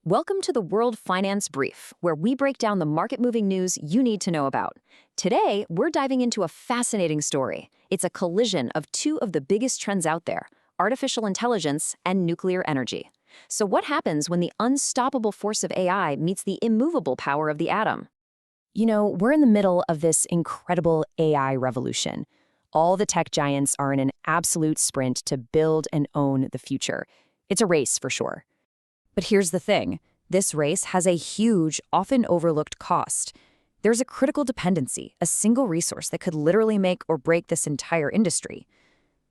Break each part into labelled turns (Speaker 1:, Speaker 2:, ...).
Speaker 1: Welcome to the World Finance Brief, where we break down the market-moving news you need to know about. Today, we're diving into a fascinating story. It's a collision of two of the biggest trends out there, artificial intelligence and nuclear energy. So what happens when the unstoppable force of AI meets the immovable power of the atom? We're in the middle of this incredible AI revolution. All the tech giants are in an absolute sprint to build and own the future. It's a race for sure. But here's the thing. This race has a huge, often overlooked cost. There's a critical dependency, a single resource that could literally make or break this entire industry.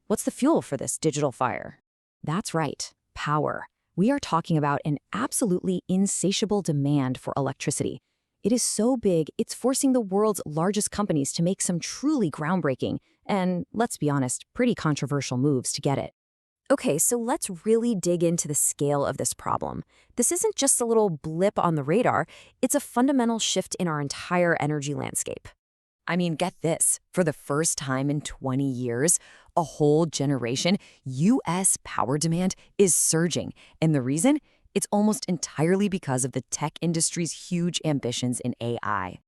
Speaker 1: What's the fuel for this digital fire? That's right, power. We are talking about an absolutely insatiable demand for electricity. It is so big, it's forcing the world's largest companies to make some truly groundbreaking and, let's be honest, pretty controversial moves to get it. Okay, so let's really dig into the scale of this problem. This isn't just a little blip on the radar, it's a fundamental shift in our entire energy landscape. I mean, get this. For the first time in 20 years, a whole generation, U.S. power demand is surging. And the reason? It's almost entirely because of the tech industry's huge ambitions in AI.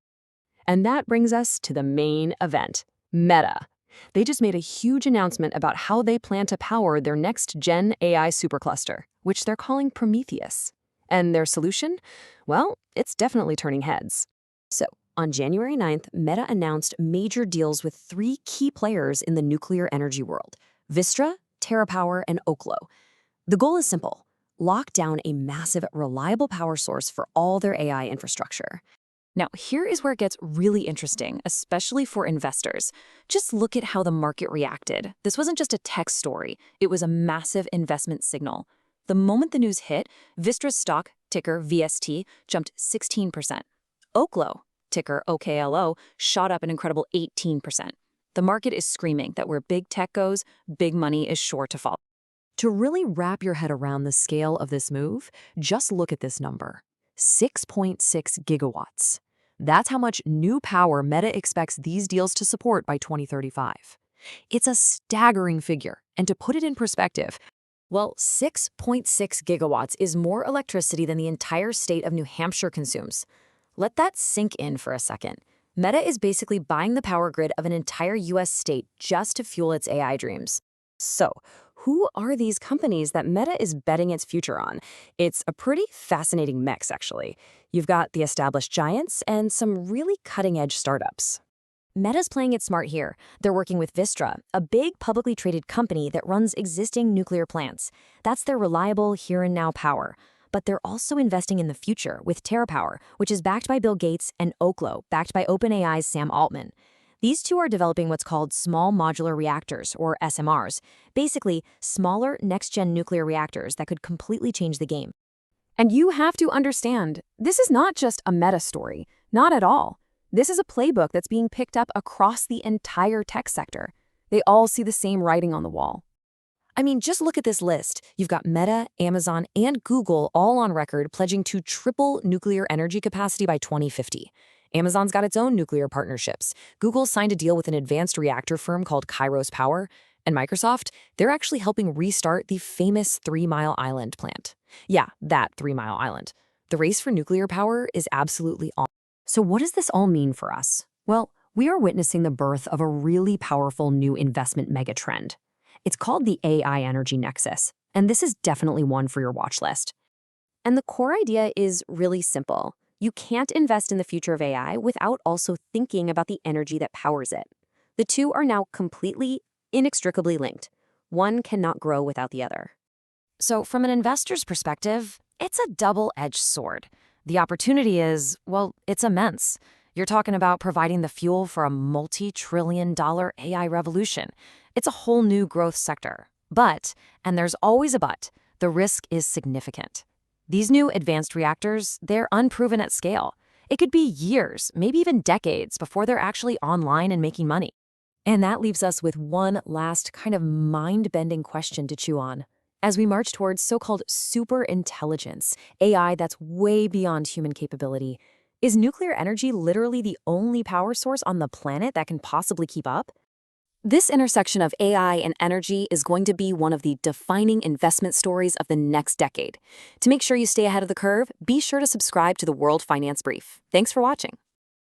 Speaker 1: And that brings us to the main event, Meta. They just made a huge announcement about how they plan to power their next-gen AI supercluster, which they're calling Prometheus. And their solution? Well, it's definitely turning heads. So, on January 9th, Meta announced major deals with three key players in the nuclear energy world: Vistra, TerraPower, and Oklo. The goal is simple: lock down a massive, reliable power source for all their AI infrastructure. Now, here is where it gets really interesting, especially for investors. Just look at how the market reacted. This wasn't just a tech story. It was a massive investment signal. The moment the news hit, Vistra's stock, ticker VST, jumped 16%. Oklo, ticker OKLO, shot up an incredible 18%. The market is screaming that where big tech goes, big money is sure to follow. To really wrap your head around the scale of this move, just look at this number. 6.6 gigawatts. That's how much new power Meta expects these deals to support by 2035. It's a staggering figure, and to put it in perspective, well, 6.6 gigawatts is more electricity than the entire state of New Hampshire consumes. Let that sink in for a second. Meta is basically buying the power grid of an entire US state just to fuel its AI dreams. So, who are these companies that Meta is betting its future on? It's a pretty fascinating mix, actually. You've got the established giants and some really cutting-edge startups. Meta's playing it smart here. They're working with Vistra, a big publicly traded company that runs existing nuclear plants. That's their reliable here-and-now power. But they're also investing in the future with TerraPower, which is backed by Bill Gates, and Oklo, backed by OpenAI's Sam Altman. These two are developing what's called small modular reactors, or SMRs, basically smaller next-gen nuclear reactors that could completely change the game. And you have to understand, this is not just a meta story, not at all. This is a playbook that's being picked up across the entire tech sector. They all see the same writing on the wall. I mean, just look at this list. You've got Meta, Amazon, and Google all on record pledging to triple nuclear energy capacity by 2050. Amazon's got its own nuclear partnerships. Google signed a deal with an advanced reactor firm called Kairos Power. And Microsoft, they're actually helping restart the famous 3 Mile Island plant. Yeah, that 3 Mile Island. The race for nuclear power is absolutely on. So what does this all mean for us? Well, we are witnessing the birth of a really powerful new investment megatrend. It's called the AI energy nexus, and this is definitely one for your watch list. And the core idea is really simple. You can't invest in the future of AI without also thinking about the energy that powers it. The two are now completely, inextricably linked. One cannot grow without the other. So from an investor's perspective, it's a double-edged sword. The opportunity is, well, it's immense. You're talking about providing the fuel for a multi-trillion-dollar AI revolution. It's a whole new growth sector. But, and there's always a but, the risk is significant. These new advanced reactors, they're unproven at scale. It could be years, maybe even decades, before they're actually online and making money. And that leaves us with one last kind of mind-bending question to chew on. As we march towards so-called superintelligence, AI that's way beyond human capability, is nuclear energy literally the only power source on the planet that can possibly keep up? This intersection of AI and energy is going to be one of the defining investment stories of the next decade. To make sure you stay ahead of the curve, be sure to subscribe to the World Finance Brief. Thanks for watching.